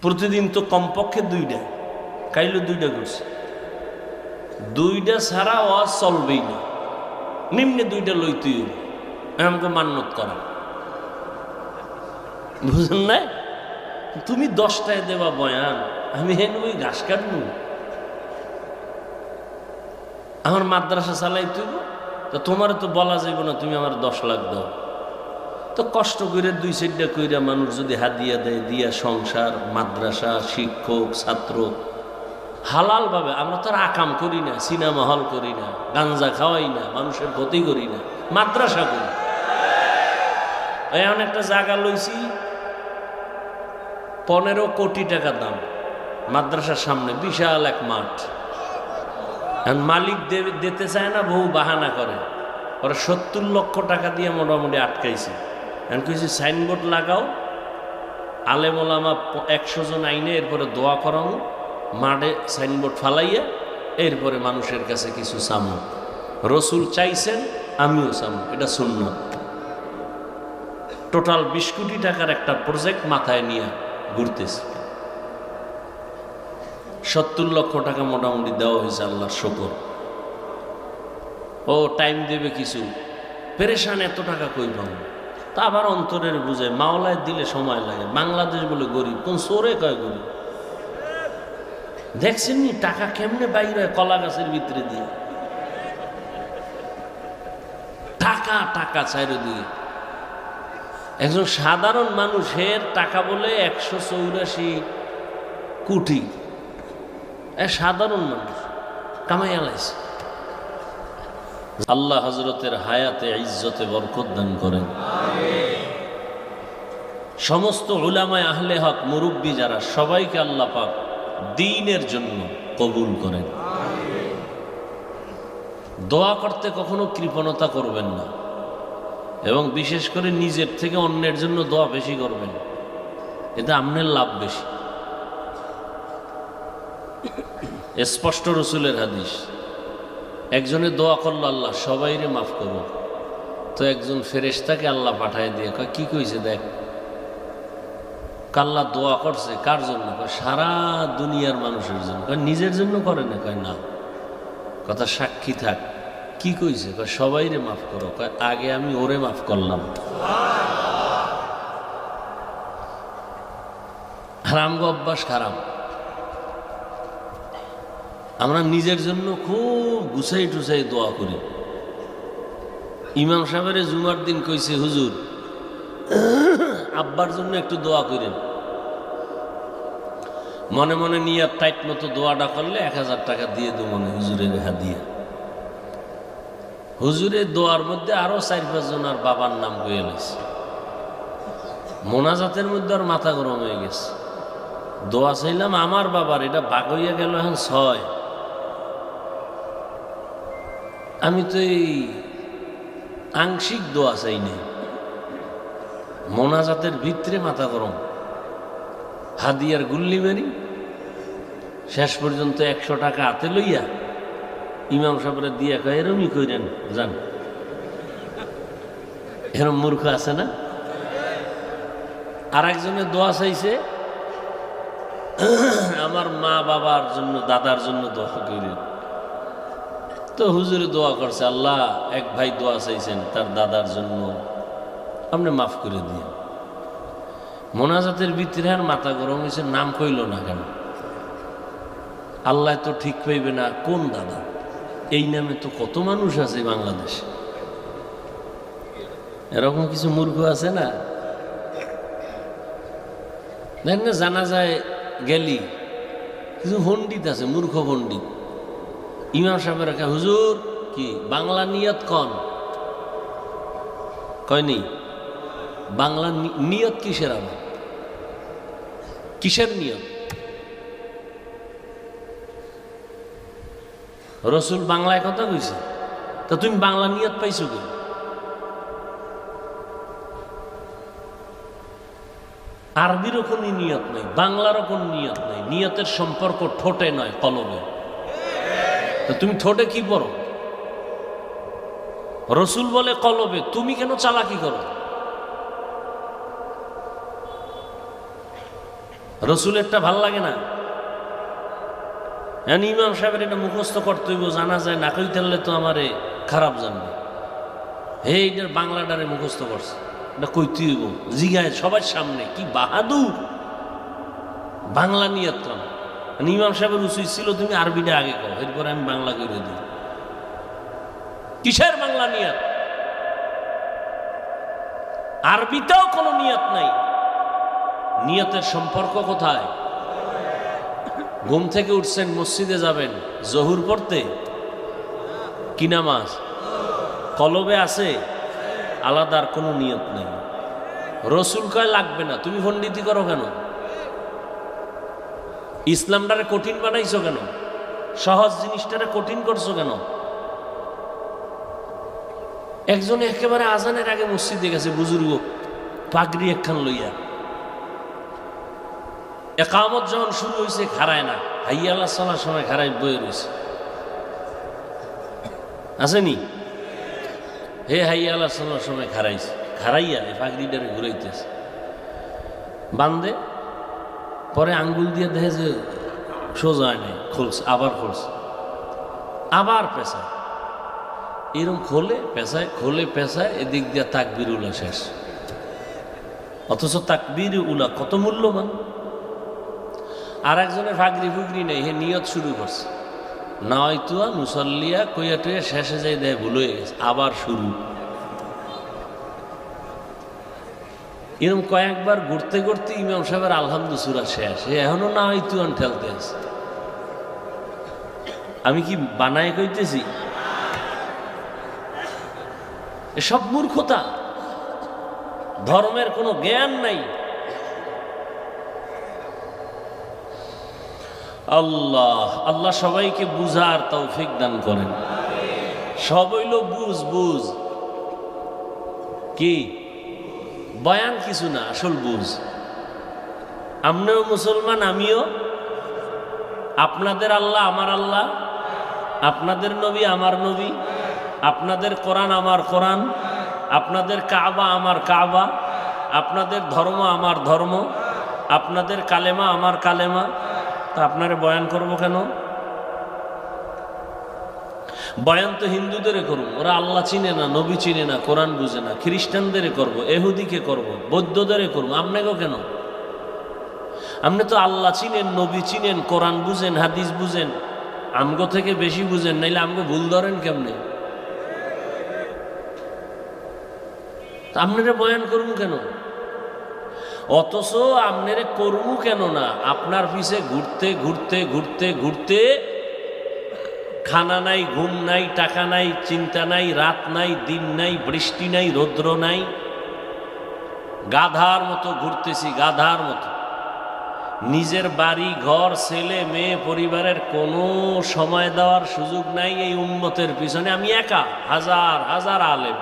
প্রতিদিন তো কমপক্ষে 2টা, কাইলে 2টা করছে। 2টা ছাড়া ওয়াজ চলবেই না, নিম্নে 2টা লইতেই হবে, আমাকে মান্যত করা, বুঝেন না? তুমি 10টায় দেবা বয়ান, আমি হেন ওই ঘাস কাটবো? আমার মাদ্রাসা চালাইতে হইব, তো তোমার তো বলা যাইব না তুমি আমার 10 লাখ দাও। তো কষ্ট করে 2-4টা কইরা মানুষ যদি হাদিয়া দেয়, দিয়া সংসার, মাদ্রাসা, শিক্ষক, ছাত্র হালাল ভাবে, আমরা তো আর আকাম করি না, সিনেমা হল করি না, গাঞ্জা খাওয়াই না, মানুষের ক্ষতি করি না, মাদ্রাসা করি। এমন একটা জায়গা লইছি 15 কোটি টাকা দাম, মাদ্রাসার সামনে বিশাল এক মাঠ। মালিক দিতে চায় না, বহু বাহানা করে, ওরা 70 লক্ষ টাকা দিয়ে মোটামুটি আটকাইছে। এখন কিছু সাইনবোর্ড লাগাও, আলেম ওলামা 100 জন আইনে, এরপরে দোয়া করানো, মাঠে সাইনবোর্ড ফালাইয়া, এরপরে মানুষের কাছে কিছু চামো। রসুল চাইছেন, আমিও চামো, এটা সুন্নাত। টোটাল 20 কোটি টাকার একটা প্রজেক্ট মাথায় নিয়ে ঘুরতেছে। 70 লক্ষ টাকা মোটামুটি দেওয়া হয়েছে, আল্লাহর শুকর। ও টাইম দেবে কিছু, পেরেশান, এত টাকা কই পাবো? তা আবার অন্তরের বুঝে, মাওলায় দিলে সময় লাগে। বাংলাদেশ বলে গরিব, কোন চোরে কয় গরিব? দেখছেন নি টাকা কেমনে বাইর হয় কলা গাছের ভিতরে দিয়ে? টাকা টাকা চারিদিকে। একজন সাধারণ মানুষের টাকা বলে 184 কোটি, সাধারণ মানুষ কামাই আলাইছে। আল্লাহ হযরতের হায়াতে ইজ্জতে বরকত দান করেন। সমস্ত উলামায়ে আহলে হক, মুরব্বী যারা, সবাইকে আল্লাহ পাক দ্বীনের জন্য কবুল করেন। দোয়া করতে কখনো কৃপণতা করবেন না, এবং বিশেষ করে নিজের থেকে অন্যের জন্য দোয়া বেশি করবেন, এতে আপনার লাভ বেশি। স্পষ্ট রসুলের হাদিস, একজনে দোয়া করলো, আল্লাহ সবাইরে মাফ করো, তো একজন ফেরেশতাকে আল্লাহ পাঠায় দিয়ে কয়, কি কইছে দেখ। আল্লাহ দোয়া করছে কার জন্য? কয় সারা দুনিয়ার মানুষের জন্য। কয় নিজের জন্য করে না? কয় না। কথা সাক্ষী থাক, কি কইছে? কয় সবাইরে মাফ করো। কয় আগে আমি ওরে মাফ করলাম। হারাম অভ্যাস খারাপ। আমরা নিজের জন্য খুব গুছাই টুছাই দোয়া করি। ইমাম সাহেবের জুমার দিন কইছে, হুজুর আব্বার জন্য একটু দোয়া করেন। মনে মনে নিয়াত টাইট মতো দোয়াটা করলে 1000 টাকা দিয়ে দেবো মনে হুজুরের হাদিয়া। হুজুরের দোয়ার মধ্যে আরো 4-5 জন আর বাবার নাম কয়ে গেছে। মোনাজাতের মধ্যে আর মাথা গরম হয়ে গেছে। দোয়া চাইলাম আমার বাবার, এটা ভাগ হইয়া গেল এখন 6। আমি তো এই আংশিক দোয়া চাই না, মোনাজাতের ভিতরে মাথা গরম, হাদিয়ার গুল্লি মারি। শেষ পর্যন্ত 100 টাকা হাতে লইয়া ইমাম সাহেবরা দিয়া কয়, এরমই কইরেন জান। এরম মূর্খ আছে না? আর একজনের দোয়া চাইছে, আমার মা বাবার জন্য, দাদার জন্য দোয়া করেন। তো হুজুরে দোয়া করছে, আল্লাহ এক ভাই দোয়া চাইছেন তার দাদার জন্য, আপনি মাফ করে দিয়ে। মোনাজাতের ভিতরে আর মাথা গরম হয়েছে, নাম কইল না কেন? আল্লাহ তো ঠিক পাইবে না কোন দাদা, এই নামে তো কত মানুষ আছে বাংলাদেশে। এরকম কিছু মূর্খ আছে না? দেখ না, জানা যায় গেলি কিছু পণ্ডিত আছে, মূর্খ পণ্ডিত। ইমাম সাহেবের রেখা, হুজুর কি বাংলা নিয়ত কন? কয়নি। বাংলা নিয়ত কিসের? আবার কিসের নিয়ত? রসুল বাংলায় কথা কইছে, তা তুমি বাংলা নিয়ত পাইছো কি? আরবিরও কোনো নিয়ত নাই, বাংলারও কোনো নিয়ত নাই। নিয়তের সম্পর্ক ঠোঁটে নয়, কলবে। তা তুমি ঠোঁটে কি পড়ো? রসুল বলে কলবে, তুমি কেন চালাকি করো? রসুলেরটা ভাল লাগে না? ইমাম সাহেবের এটা মুখস্থ করতে হইব, জানা যায় না কইতে পারলে তো আমারে খারাপ জানবে। হে এটার বাংলাটারে মুখস্থ করছে, এটা কইতে হইব জিগায় সবার সামনে। কি বাহাদুর! বাংলা নিয়ত কর। ইমাম সাহেবের উচিত ছিল তুমি আরবিটা আগে কও, এরপরে আমি বাংলা করে দিই। কিসের বাংলা নিয়ত? আরবিতেও কোনো নিয়ত নাই। নিয়তের সম্পর্ক কোথায়? ঘুম থেকে উঠছেন, মসজিদে যাবেন জহুর পড়তে, কি নামাজ? কলবে আছে, আলাদা আর কোনো নিয়ত নেই। রসুল কয় লাগবে না, তুমি পণ্ডিতি করো কেন? ইসলামটারে কঠিন বানাইছো কেন? সহজ জিনিসটারে কঠিন করছো কেন? একজন একেবারে আজানের আগে মসজিদে গেছে, বুজুর্গ, পাগড়ি একখান লইয়া। একামত যখন শুরু হয়েছে খারায় না, হাইয়া আল্লাহ সালার সময় খারায় বয়ে রয়েছে, আসেনি? হে হাইয়া আল্লাহ সালার সময় খারাইছে, খারাইয়া এই পাগড়িটারে ঘুরাইতেছে বান্ধে। পরে আঙ্গুল দিয়ে দেখে যে সোজা হয় নাই, খুলছে, আবার খুলছে, আবার পেঁচায়, এরকম খোলে পেঁচায়, খোলে পেঁচায়, এদিক দিয়ে তাকবীর উলা শেষ। অথচ তাকবীর উলা কত মূল্যবান। আর একজনের ফাগরি ফুগরি নেই, হে নিয়ত শুরু করছে, নাওয়াইতুয়া মুসল্লিয়া কইয়া টইয়া শেষে যাই দেয় ভুল হয়ে গেছে, আবার শুরু। এরকম কয়েকবার ঘুরতে ঘুরতে ইমাম সাহেবের আলহামদু সূরা শেষ, এখনো নাওয়াইতুয়ান ঠেলতে আছে। আমি কি বানায় কইতেছি? এসব মূর্খতা, ধর্মের কোনো জ্ঞান নাই। আল্লাহ আল্লাহ সবাইকে বুঝার তৌফিক দান করেন। সব হইল বুঝ বুঝ, কি বয়ান কিছু না, আসল বুঝ। আপনিও মুসলমান, আমিও। আপনাদের আল্লাহ আমার আল্লাহ, আপনাদের নবী আমার নবী, আপনাদের কোরআন আমার কোরআন, আপনাদের কাবা আমার কাবা, আপনাদের ধর্ম আমার ধর্ম, আপনাদের কালেমা আমার কালেমা। তা আপনারে বয়ান করব কেন? বয়ান তো হিন্দুদের করব, ওরা আল্লাহ চিনে না, নবী চিনে না, কোরআন বুঝে না। খ্রিস্টানদের করব, এহুদিকে করব, বৌদ্ধদের করব, আপনাকেও কেন? আপনি তো আল্লাহ চিনেন, নবী চিনেন, কোরআন বুঝেন, হাদিস বুঝেন, আমগো থেকে বেশি বুঝেন, নাইলে আমগো ভুল ধরেন কেমনে? আপনারা বয়ান করুন কেন? অথচ আপনারা করবো কেন না? আপনার পিছে ঘুরতে ঘুরতে ঘুরতে ঘুরতে খানা নাই, ঘুম নাই, টাকা নাই, চিন্তা নাই, রাত নাই, দিন নাই, বৃষ্টি নাই, রৌদ্র নাই, গাধার মতো ঘুরতেছি, গাধার মতো। নিজের বাড়ি ঘর, ছেলে মেয়ে, পরিবারের কোনো সময় দেওয়ার সুযোগ নাই এই উম্মতের পিছনে। আমি একা, হাজার হাজার আলেম,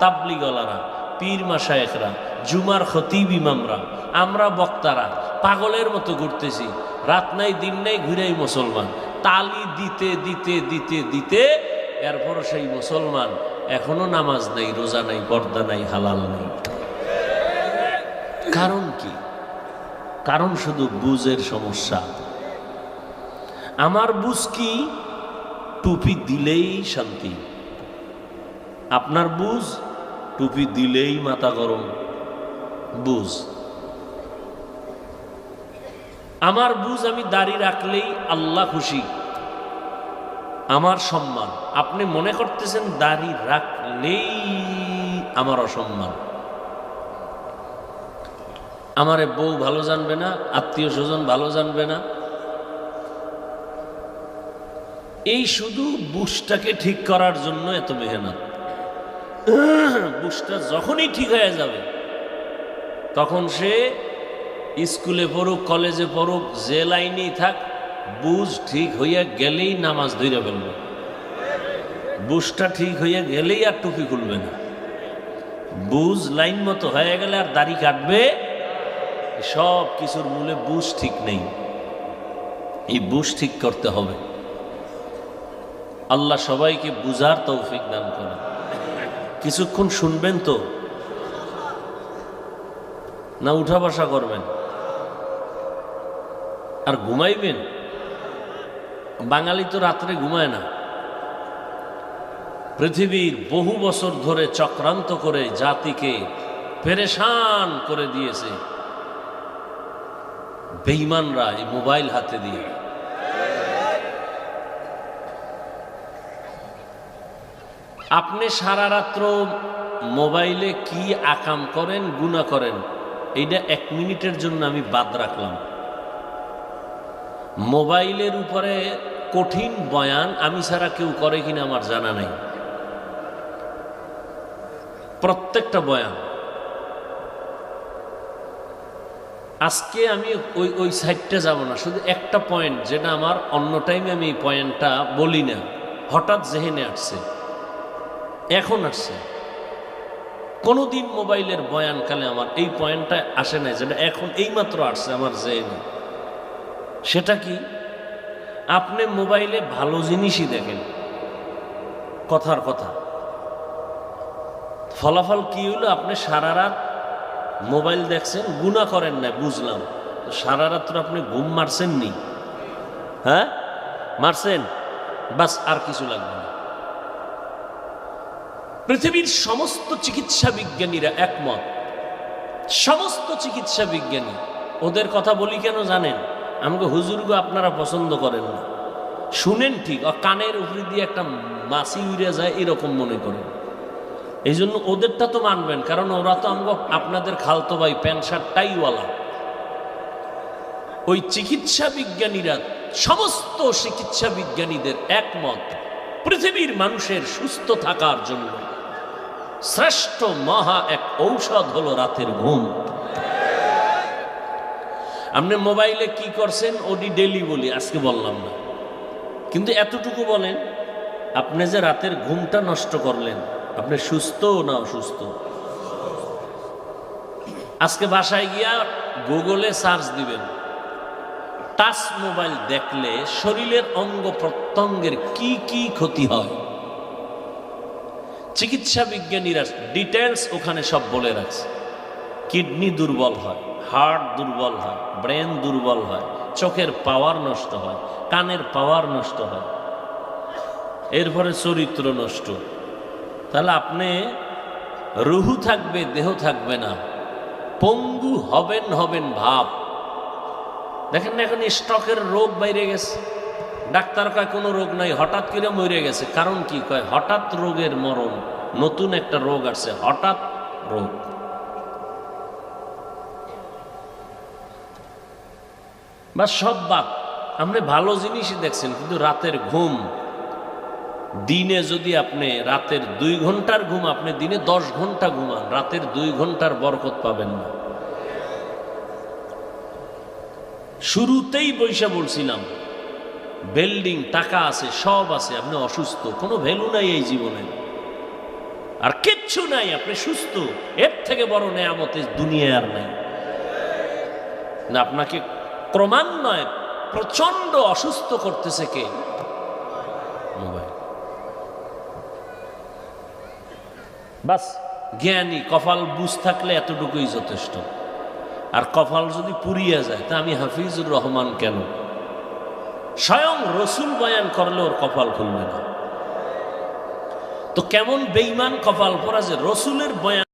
তাবলিগলারা, পীর মাশায়েখরা, জুমার খতিব ইমামরা, আমরা বক্তারা পাগলের মতো ঘুরতেছি, রাত নাই দিন নাই, ঘুরেই মুসলমান। তালি দিতে দিতে দিতে দিতে এরপর সেই মুসলমান এখনো নামাজ নাই, রোজা নাই, পর্দা নাই, হালাল নাই। কারণ কি? কারণ শুধু বুঝের সমস্যা। আমার বুঝ কি? টুপি দিলেই শান্তি। আপনার বুঝ টুপি দিলেই মাথা গরম বুঝ। আমার বুঝ আমি দাড়ি রাখলেই আল্লাহ খুশি, আমার সম্মান। আপনি মনে করতেছেন দাড়ি রাখলেই আমার অসম্মান। আমারে বউ ভালো জানবে না, আত্মীয় স্বজন ভালো জানবে না। এই শুধু বুঝটাকে ঠিক করার জন্য এত মেহনত। বুঝটা যখনই ঠিক হয়ে যাবে তখন সে স্কুলে পড়ুক, কলেজে পড়ুক, যে লাইনেই থাক, বুঝ ঠিক হইয়া গেলেই নামাজ ধইরা ফেলবে। বুঝটা ঠিক হইয়া গেলেই আর টুপি খুলবে না। বুঝ লাইন মতো হয়ে গেলে আর দাড়ি কাটবে। সব কিছুর মূলে বুঝ ঠিক নেই। এই বুঝ ঠিক করতে হবে। আল্লাহ সবাইকে বুঝার তৌফিক দান করেন। কিছুক্ষণ শুনবেন তো না উঠা বসা করবেন? আর ঘুমাইবেন? বাঙালি তো রাত্রে ঘুমায় না। পৃথিবীর বহু বছর ধরে চক্রান্ত করে জাতিকে পেরেশান করে দিয়েছে বেঈমানরা এই মোবাইল হাতে দিয়ে। আপনি সারা রাত্র মোবাইলে কি আকাম করেন, গুনাহ করেন, এইটা 1 মিনিটের জন্য আমি বাদ রাখলাম। মোবাইলের উপরে কঠিন বয়ান আমি ছাড়া কেউ করে কিনা আমার জানা নাই। প্রত্যেকটা বয়ান আজকে আমি ওই সাইডটা যাব না, শুধু একটা পয়েন্ট যেটা আমার অন্য টাইমে আমি এই পয়েন্টটা বলি না, হঠাৎ জেহেনে আসছে, এখন আসছে। কোনোদিন মোবাইলের বয়ানকালে আমার এই পয়েন্টটা আসে নাই, যেটা এখন এইমাত্র আসছে আমার জেহেনে। সেটা কি? আপনি মোবাইলে ভালো জিনিসই দেখেন, কথার কথা, ফলাফল কি হলো? আপনি সারা রাত মোবাইল দেখছেন, গুনাহ করেন না, বুঝলাম। সারা রাত্র আপনি ঘুম মারছেন নি? হ্যাঁ, মারছেন। বাস, আর কিছু লাগবে না। পৃথিবীর সমস্ত চিকিৎসা বিজ্ঞানীরা একমত, সমস্ত চিকিৎসা বিজ্ঞানী। ওদের কথা বলি কেন জানেন? আমাকে হুজুরগো আপনারা পছন্দ করেন না, শুনেন ঠিক, কানের উপরে দিয়ে একটা মাছি উড়ে যায় এরকম মনে করেন। এই জন্য ওদেরটা তো মানবেন, কারণ ওরা তো আমাকে আপনাদের খালতো ভাই, প্যান্ট শার্ট টাইওয়ালা। ওই চিকিৎসা বিজ্ঞানীরা, সমস্ত চিকিৎসা বিজ্ঞানীদের একমত, পৃথিবীর মানুষের সুস্থ থাকার জন্য শ্রেষ্ঠ মহা এক ঔষধ হলো রাতের ঘুম। আপনি মোবাইলে কি করছেন ওটি ডেলি বলি, আজকে বললাম না, কিন্তু এতটুকু বলেন, আপনি যে রাতের ঘুমটা নষ্ট করলেন, আপনি সুস্থ না অসুস্থ? আজকে বাসায় গিয়া গুগলে সার্চ দিবেন, টাচ মোবাইল দেখলে শরীরের অঙ্গ প্রত্যঙ্গের কি কি ক্ষতি হয়। চিকিৎসা বিজ্ঞানীরা ডিটেলস ওখানে সব বলে রাখছে। কিডনি দুর্বল হয়, হার্ট দুর্বল হয়, ব্রেন দুর্বল হয়, চোখের পাওয়ার নষ্ট হয়, কানের পাওয়ার নষ্ট হয়, এরপরে চরিত্র নষ্ট। তাহলে আপনি রুহু থাকবে, দেহ থাকবে না, পঙ্গু হবেন ভাব। দেখেন না এখন স্ট্রোকের রোগ বাইরে গেছে, ডাক্তার কয় কোনো রোগ নাই, হঠাৎ করে মরে গেছে। কারণ কি? কয় হঠাৎ রোগের মরণ, নতুন একটা রোগ আসছে, হঠাৎ রোগ। বা সব বাদ, আপনি ভালো জিনিসই দেখছেন, কিন্তু রাতের ঘুম, দিনে যদি আপনি রাতের 2 ঘন্টার ঘুম, আপনি দিনে 10 ঘন্টা ঘুমান, রাতের 2 ঘন্টার বরকত পাবেন না। শুরুতেই বৈশা বলছিলাম, বিল্ডিং, টাকা আছে, সব আছে, আপনি অসুস্থ, কোনো ভ্যালু নাই এই জীবনে, আর কিচ্ছু নাই, আপনি সুস্থ, এর থেকে বড় নেয়ামত দুনিয়ায় আর নাই। না, আপনাকে ক্রমান্বয়ে প্রচন্ড অসুস্থ করতেছে কে? মোবাইল। বাস, জ্ঞানী কপাল বুঝ থাকলে এতটুকুই যথেষ্ট। আর কপাল যদি পুড়িয়ে যায়, তা আমি হাফিজুর রহমান কেন? স্বয়ং রসুল বয়ান করলে ওর কপাল খুলবে না। তো কেমন বেঈমান কপাল পরা যে রসুলের বয়ান